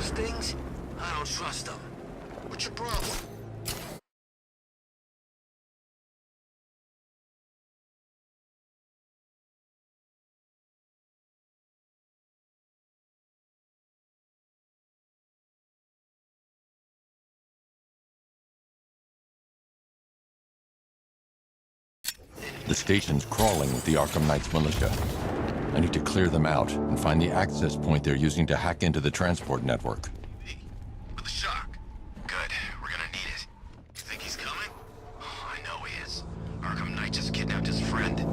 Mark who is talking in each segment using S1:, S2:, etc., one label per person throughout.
S1: those things? I don't trust them. What's your problem?
S2: The station's crawling with the Arkham Knight's militia. I need to clear them out and find the access point they're using to hack into the transport network.
S1: With the shock. Good. We're gonna need it. You think he's coming? Oh, I know he is. Arkham Knight just kidnapped his friend.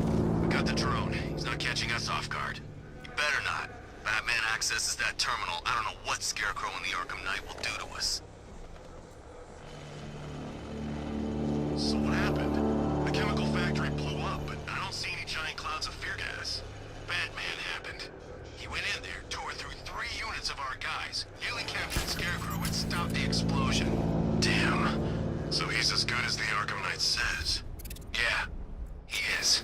S1: We got the drone. He's not catching us off guard. He better not. Batman accesses that terminal. I don't know what Scarecrow and the Arkham Knight will do to us. So what happened? The chemical factory blew up, but I don't see any giant clouds of fear gas. Batman happened. He went in there, tore through 3 units of our guys, nearly captured Scarecrow and stopped the explosion. Damn. So he's as good as the Arkham Knight says. Yeah, he is.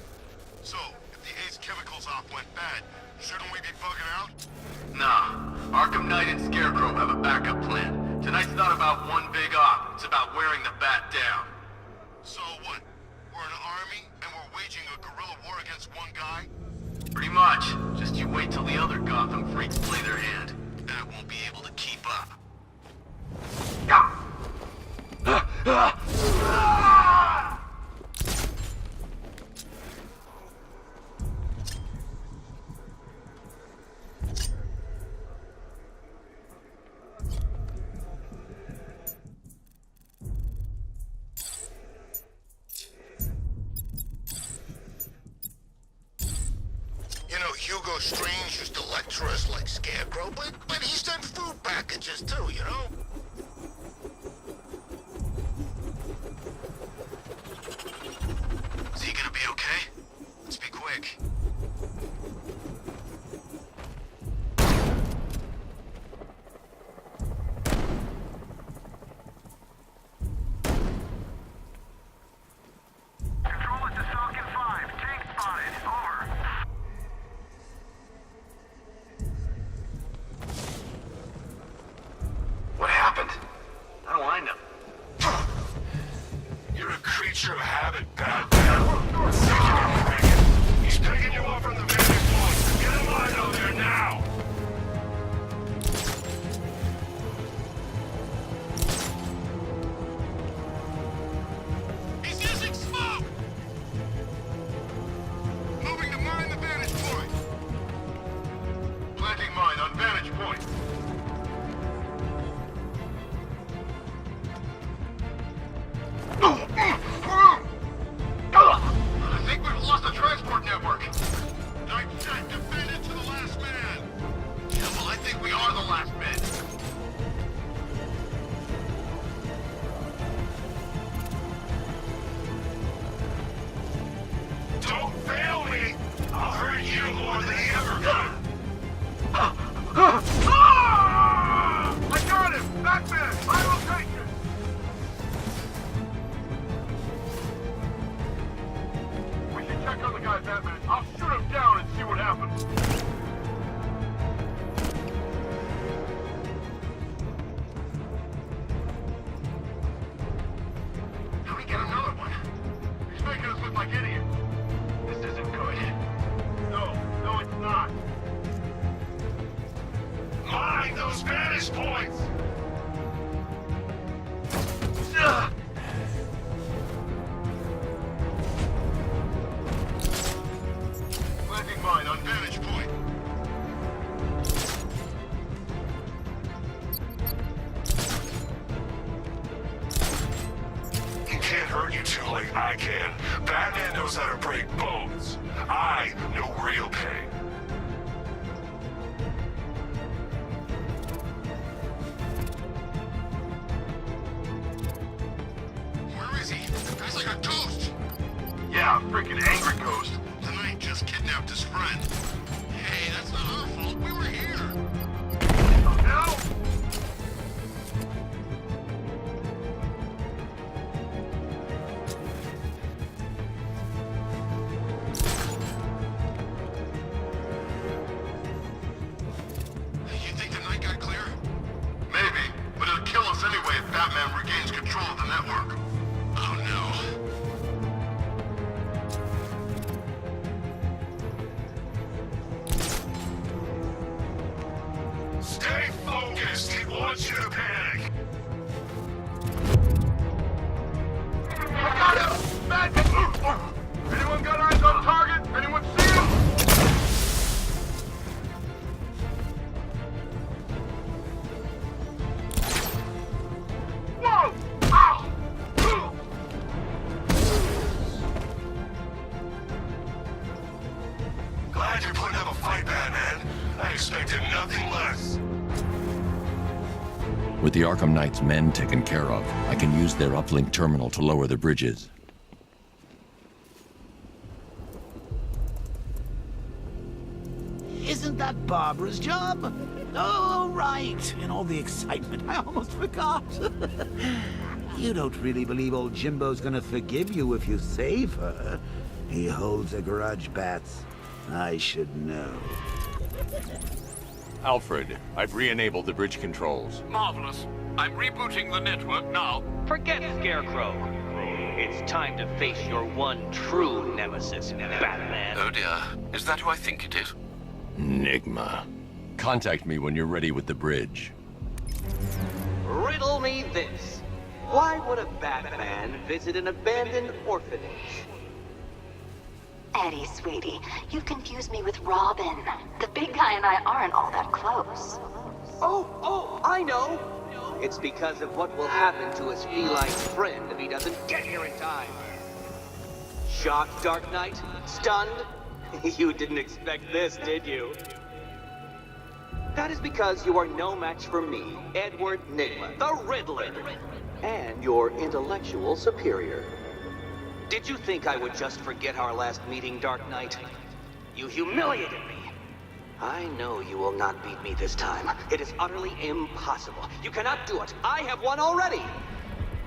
S1: So, if the Ace chemicals op went bad, shouldn't we be bugging out? Nah. Arkham Knight and Scarecrow have a backup plan. Tonight's not about one big op, it's about wearing the bat down. So what? We're an army, and we're waging a guerrilla war against one guy? Pretty much. Just you wait till the other Gotham freaks play their hand. That won't be able to keep up. Hugo Strange used to lecture us like Scarecrow, but he sent food packages too, you know? Is he gonna be okay? Let's be quick.
S3: Control it to Falcon 5. Tank spotted. Over.
S1: What happened? How do I know? You're a creature of habit, Batman. He's picking you up from the vantage point. Get him out of there now! He's using smoke! Moving to mine the vantage point. Planting mine on vantage point. I think we've lost the transport network. Night set, defend it to the last man. Yeah, well, I think we are the last men. Don't fail me! I'll hurt you more than he ever could. I got him! Batman! My location! Check on the guy, Batman. I'll shoot him down and see what happens. How do we get another one? He's making us look like idiots. This isn't good. No, it's not. Mine those vantage points! Mine on vantage point. He can't hurt you two like I can. Batman knows how to break bones. I know real pain. Where is he? He's like a ghost. Yeah, a freaking angry ghost. Tonight just kidnapped his friend. Hey, that's not our fault. We were here. Help! You think the night got clear? wants you to panic.
S3: Got him! Bad! Anyone got eyes on target? Anyone see him? Whoa! Ow!
S1: Glad you're putting up a fight, Batman. I expected nothing less.
S2: With the Arkham Knight's men taken care of, I can use their uplink terminal to lower the bridges.
S4: Isn't that Barbara's job? Oh, right. In all the excitement, I almost forgot. You don't really believe old Jimbo's gonna forgive you if you save her. He holds a grudge, Bats. I should know.
S5: Alfred, I've re-enabled the bridge controls.
S6: Marvelous. I'm rebooting the network now.
S7: Forget Scarecrow. It's time to face your one true nemesis, Batman.
S6: Oh dear. Is that who I think it is?
S2: Enigma. Contact me when you're ready with the bridge.
S7: Riddle me this. Why would a Batman visit an abandoned orphanage?
S8: Eddie, sweetie, you've confused me with Robin. The big guy and I aren't all that close.
S7: Oh, I know. It's because of what will happen to his feline friend if he doesn't get here in time. Shocked, Dark Knight? Stunned? You didn't expect this, did you? That is because you are no match for me, Edward Nygma, the Riddler, and your intellectual superior. Did you think I would just forget our last meeting, Dark Knight? You humiliated me. I know you will not beat me this time. It is utterly impossible. You cannot do it. I have won already.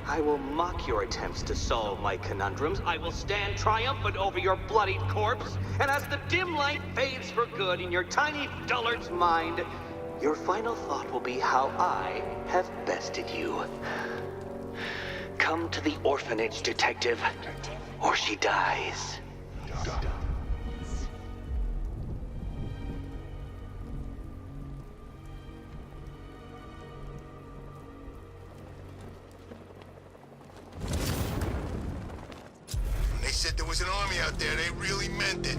S7: I will mock your attempts to solve my conundrums. I will stand triumphant over your bloodied corpse. And as the dim light fades for good in your tiny dullard's mind, your final thought will be how I have bested you. Come to the orphanage, detective, or she dies.
S1: When they said there was an army out there, they really meant it.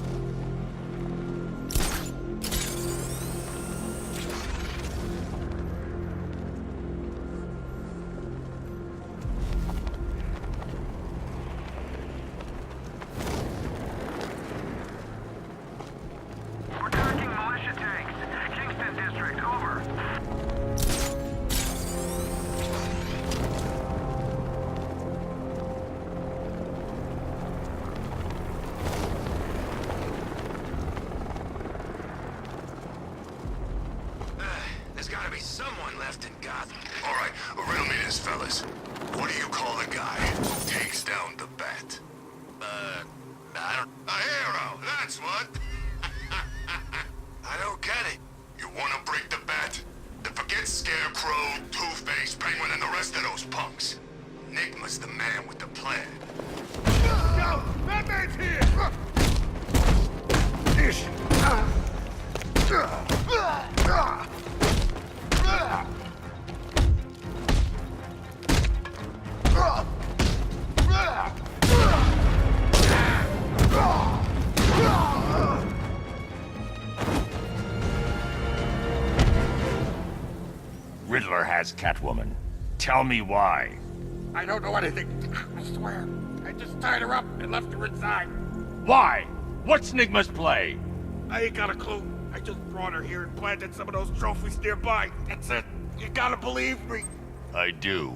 S3: We're tracking militia tanks. Kingston District, over.
S1: There's gotta be someone left in Gotham. All right, riddle me this, fellas. What do you call the guy who takes down the bat? I don't... A hero, that's what! I don't get it. You wanna break the bat? Then forget Scarecrow, Two-Face, Penguin, and the rest of those punks. Enigma's the man with the plan.
S3: Yo, Batman's here!
S5: Riddler has Catwoman. Tell me why.
S6: I don't know anything. I swear. I just tied her up and left her inside.
S5: Why? What's Nygma's play?
S6: I ain't got a clue. I just brought her here and planted some of those trophies nearby. That's it. You gotta believe me.
S5: I do.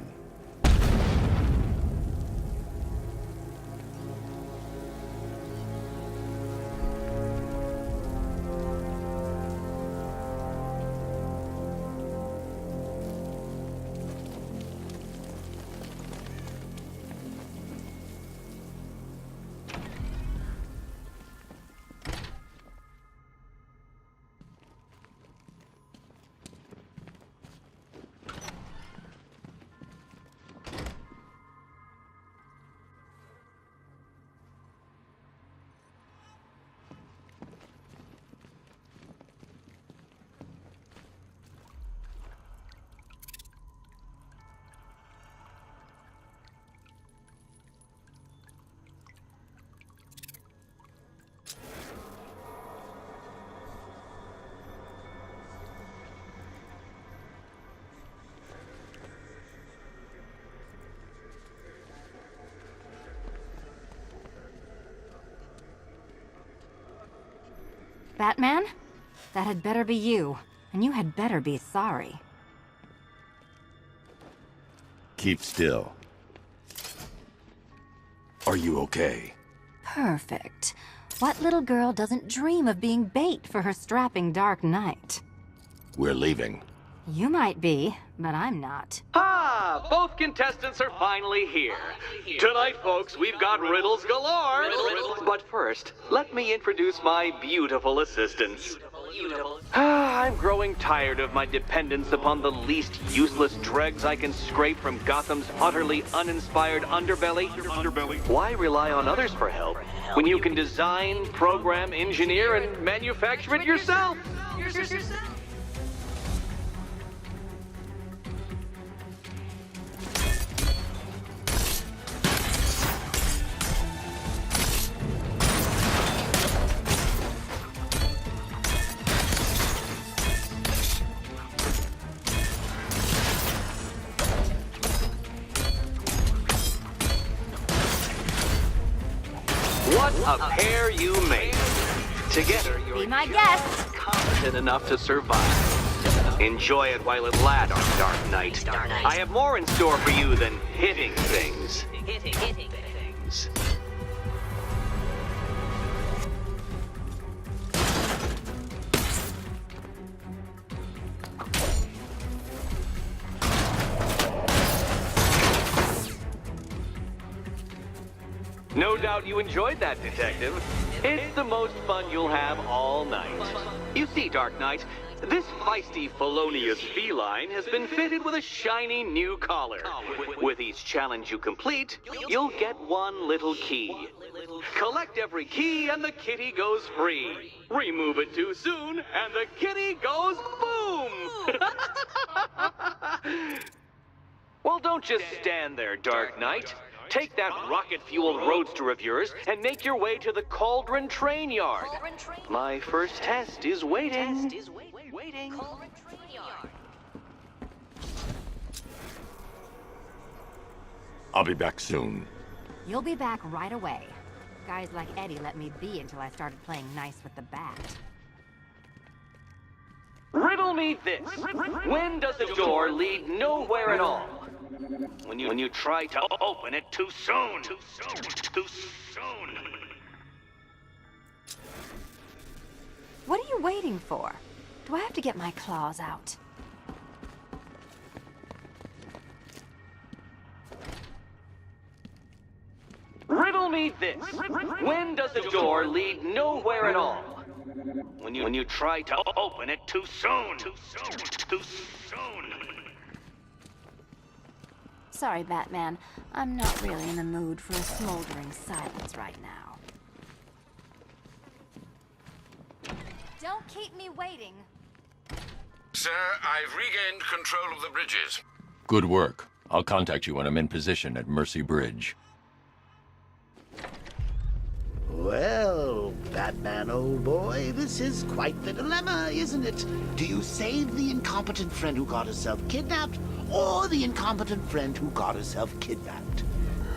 S9: Batman? That had better be you, and you had better be sorry.
S2: Keep still. Are you okay?
S9: Perfect. What little girl doesn't dream of being bait for her strapping Dark Knight?
S2: We're leaving.
S9: You might be, but I'm not.
S7: Ah, both contestants are finally here. Tonight, folks, we've got riddles galore. But first, let me introduce my beautiful assistants. I'm growing tired of my dependence upon the least useless dregs I can scrape from Gotham's utterly uninspired underbelly. Why rely on others for help when you can design, program, engineer, and manufacture it yourself? What a pair you made. Together, you're
S9: Be my guest.
S7: competent enough to survive. Enjoy it while it lasts, Dark Knight. I have more in store for you than hitting things. Hitting things. No doubt you enjoyed that, Detective. It's the most fun you'll have all night. You see, Dark Knight, this feisty, felonious feline has been fitted with a shiny new collar. With each challenge you complete, you'll get one little key. Collect every key and the kitty goes free. Remove it too soon and the kitty goes boom! Well, don't just stand there, Dark Knight. Take that rocket-fueled roadster of yours and make your way to the Cauldron Train Yard. My first test is waiting.
S2: I'll be back soon.
S9: You'll be back right away. Guys like Eddie let me be until I started playing nice with the bat.
S7: Riddle me this. When does a door lead nowhere at all? When you try to open it too soon. Too soon.
S9: What are you waiting for? Do I have to get my claws out?
S7: Riddle me this. When does a door lead nowhere at all? When you try to open it too soon. Too soon.
S9: Sorry, Batman. I'm not really in the mood for a smoldering silence right now. Don't keep me waiting.
S3: Sir, I've regained control of the bridges.
S2: Good work. I'll contact you when I'm in position at Mercy Bridge.
S4: Well, Batman, old boy, this is quite the dilemma, isn't it? Do you save the incompetent friend who got herself kidnapped, or the incompetent friend who got herself kidnapped?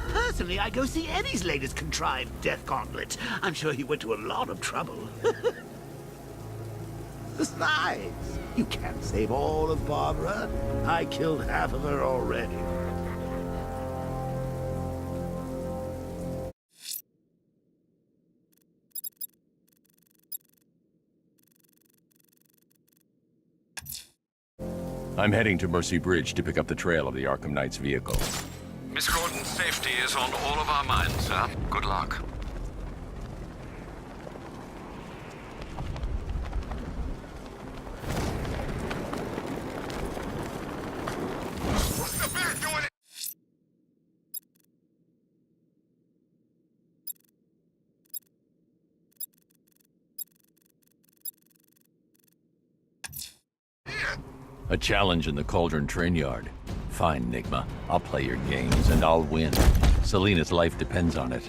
S4: Personally, I go see Eddie's latest contrived death gauntlet. I'm sure he went to a lot of trouble. Besides, you can't save all of Barbara. I killed half of her already.
S2: I'm heading to Mercy Bridge to pick up the trail of the Arkham Knight's vehicle.
S3: Miss Gordon's safety is on all of our minds, sir. Good luck. What's the bear doing?
S2: A challenge in the Cauldron Train Yard. Fine, Nigma. I'll play your games, and I'll win. Selina's life depends on it.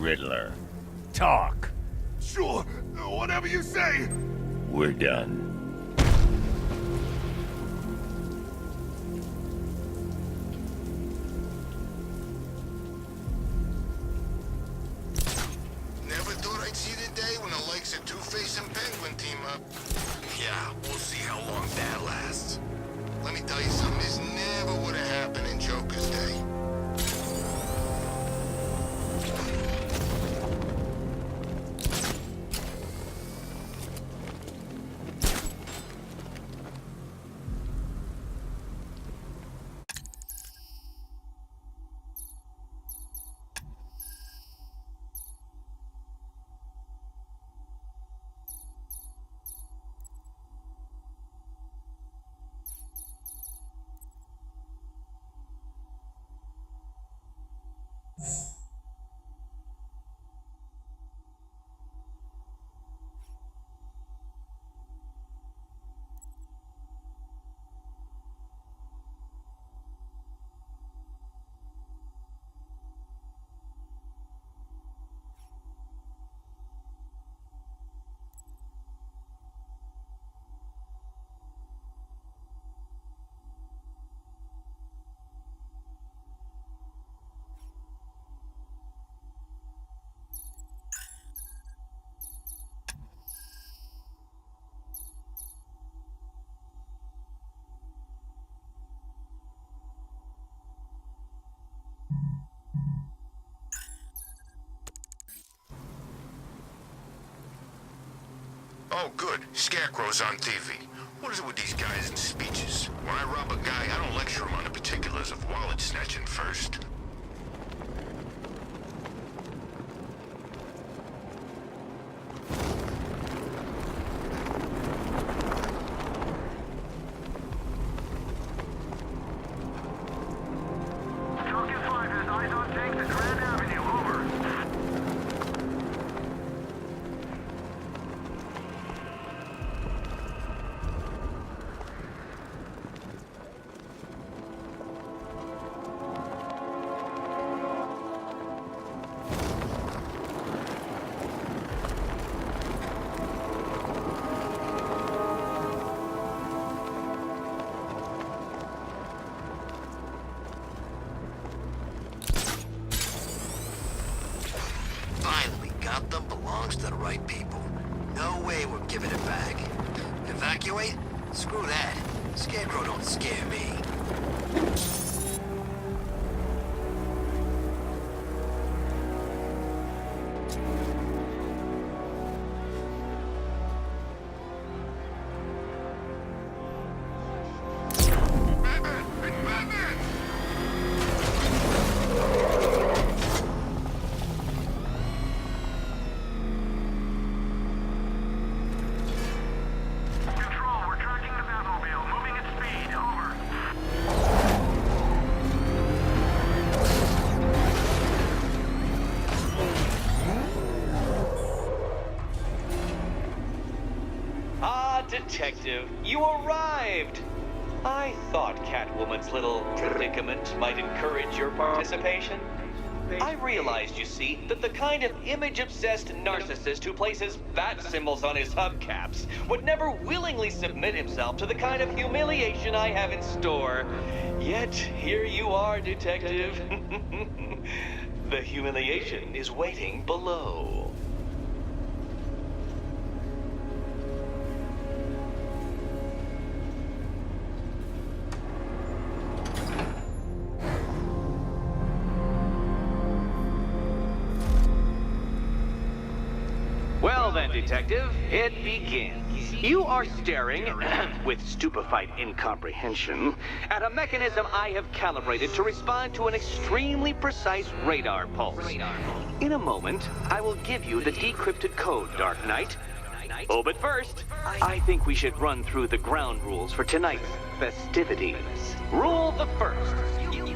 S5: Riddler. Talk.
S6: Sure, whatever you say.
S5: We're done.
S1: Never thought I'd see the day when the likes of Two-Face and Penguin team up. Yeah, we'll see how long that lasts. Let me tell you something, this never would have happened in Joker's day. Oh, good. Scarecrow's on TV. What is it with these guys and speeches? When I rob a guy, I don't lecture him on the particulars of wallet snatching first.
S3: Talking 5 has eyes on tanks at Grand Avenue. Over.
S1: Finally got them, belongs to the right people. No way we're giving it back. Evacuate? Screw that. Scarecrow don't scare me.
S3: Batman! It's Batman! Control, we're tracking the Batmobile. Moving at speed. Over.
S7: Ah, Detective, you arrived! I thought Catwoman's little predicament might encourage your participation. I realized, you see, that the kind of image-obsessed narcissist who places bat symbols on his hubcaps would never willingly submit himself to the kind of humiliation I have in store. Yet, here you are, Detective. The humiliation is waiting below. Well then, Detective, it begins. You are staring, with stupefied incomprehension, at a mechanism I have calibrated to respond to an extremely precise radar pulse. In a moment, I will give you the decrypted code, Dark Knight. Oh, but first, I think we should run through the ground rules for tonight's festivities. Rule the first.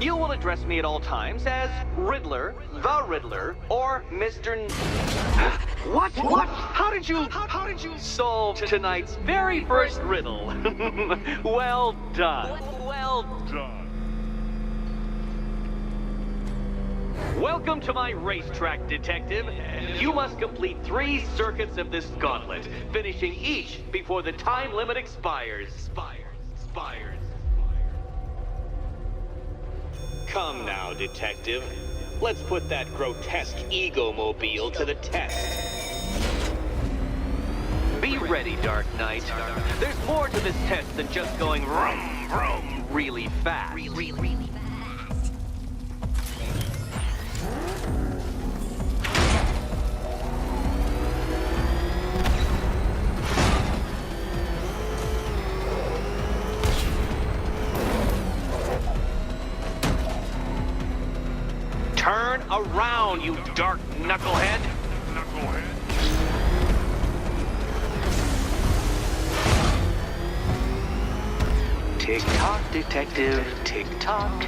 S7: You will address me at all times as Riddler, the Riddler, or Mr. What? How did you solve tonight's very first riddle? Well done. Well done. Welcome to my racetrack, Detective. You must complete 3 circuits of this gauntlet, finishing each before the time limit expires. Come now, Detective. Let's put that grotesque ego-mobile to the test. Be ready, Dark Knight. There's more to this test than just going vroom, vroom really fast. Really fast. Turn around, you dark knucklehead. Tick-tock, Detective, tick-tock.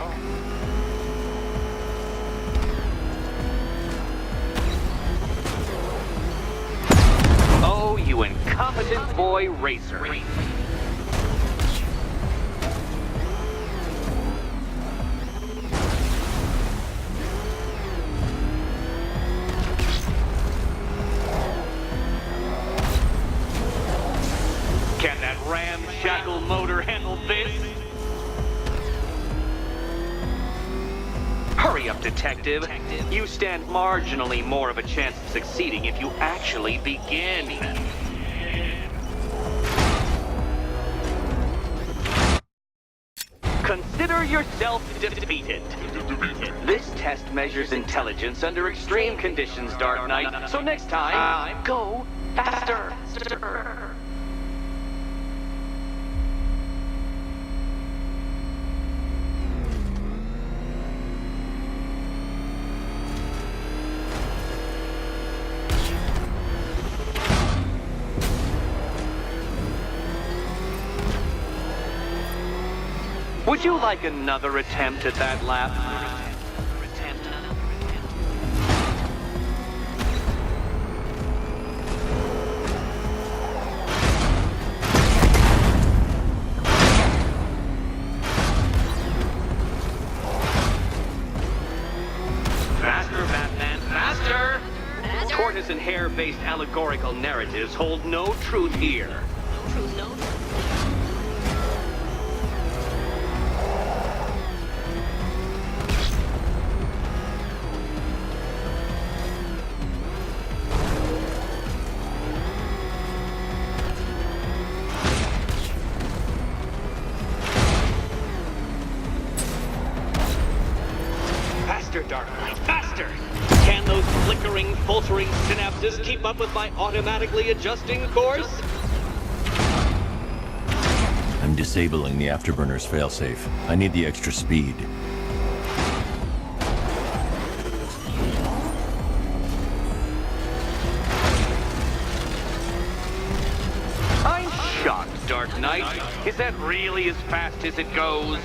S7: Oh, you incompetent boy racer. Can that ramshackle motor handle this? Hurry up, Detective. You stand marginally more of a chance of succeeding if you actually begin. Consider yourself defeated. This test measures intelligence under extreme conditions, Dark Knight. So next time, go faster. Would you like another attempt at that lap? Faster, Batman, faster! Tortoise and hare-based allegorical narratives hold no truth here. Faster, Dark Knight, faster! Can those flickering, faltering synapses keep up with my automatically adjusting course?
S2: I'm disabling the afterburner's failsafe. I need the extra speed.
S7: I'm shocked, Dark Knight. Is that really as fast as it goes?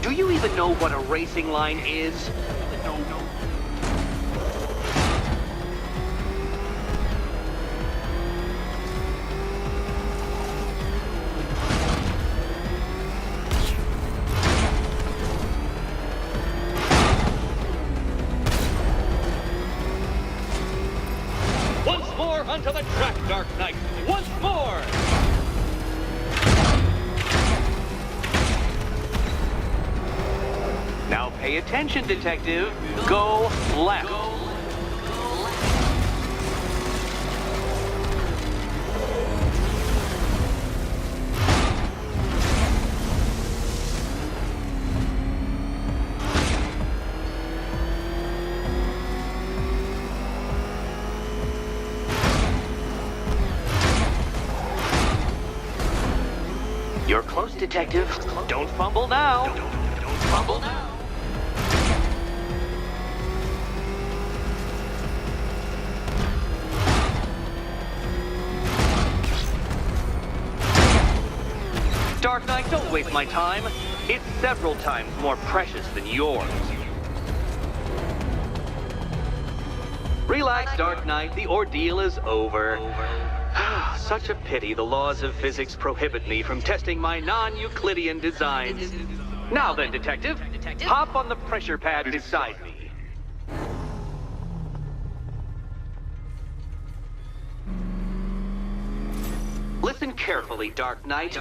S7: Do you even know what a racing line is? No. Once more onto the track, Dark Knight. Once more! Now pay attention, Detective. Go left. You're close, Detective. Don't fumble now. Don't fumble now. Dark Knight, don't waste my time. It's several times more precious than yours. Relax, Dark Knight. The ordeal is over. Such a pity the laws of physics prohibit me from testing my non-Euclidean designs. Now then, Detective, hop on the pressure pad beside me. Listen carefully, Dark Knight.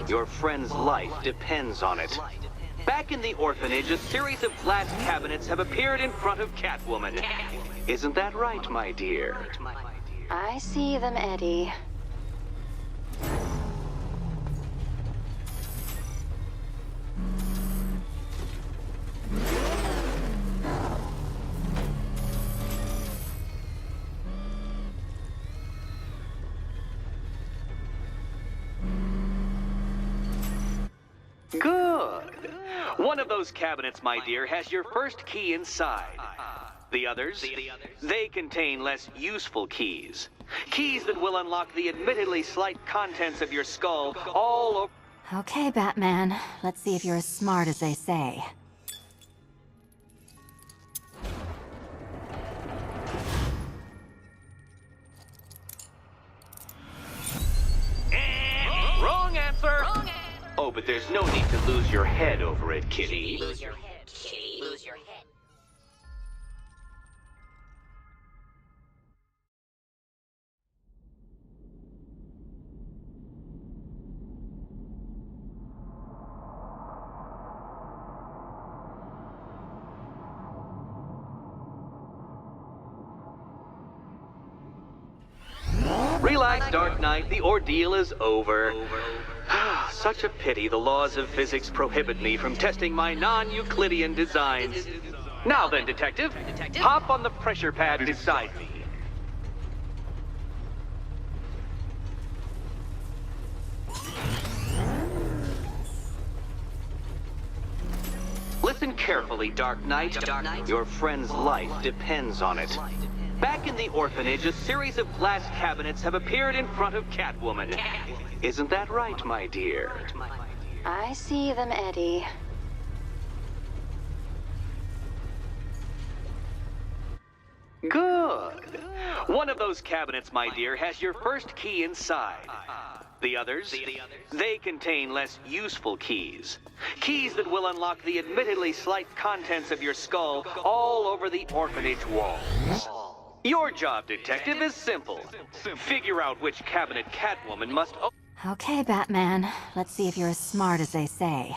S7: Your friend's life depends on it. Back in the orphanage, a series of glass cabinets have appeared in front of Catwoman. Isn't that right, my dear?
S8: I see them, Eddie.
S7: Good. One of those cabinets, my dear, has your first key inside. The others, they contain less useful keys. Keys that will unlock the admittedly slight contents of your skull all over.
S9: Okay, Batman. Let's see if you're as smart as they say.
S7: Wrong answer! Oh, but there's no need to lose your head over it, kitty.
S8: Lose your head, kitty. Lose your head.
S7: Relax, Dark Knight. The ordeal is over. Such a pity the laws of physics prohibit me from testing my non-Euclidean designs. Now then, Detective, hop on the pressure pad beside me. Listen carefully, Dark Knight. Your friend's life depends on it. Back in the orphanage, a series of glass cabinets have appeared in front of Catwoman. Isn't that right, my dear?
S8: I see them, Eddie.
S7: Good. One of those cabinets, my dear, has your first key inside. The others, they contain less useful keys. Keys that will unlock the admittedly slight contents of your skull all over the orphanage walls. Your job, Detective, is simple. Figure out which cabinet Catwoman must open.
S9: Okay, Batman. Let's see if you're as smart as they say.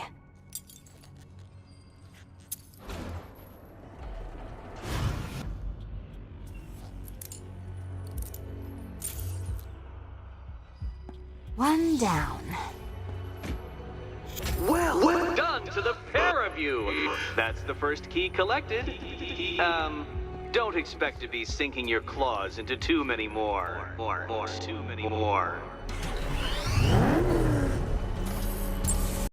S9: One down.
S7: Well done to the pair of you. That's the first key collected. Don't expect to be sinking your claws into too many more. Too many more.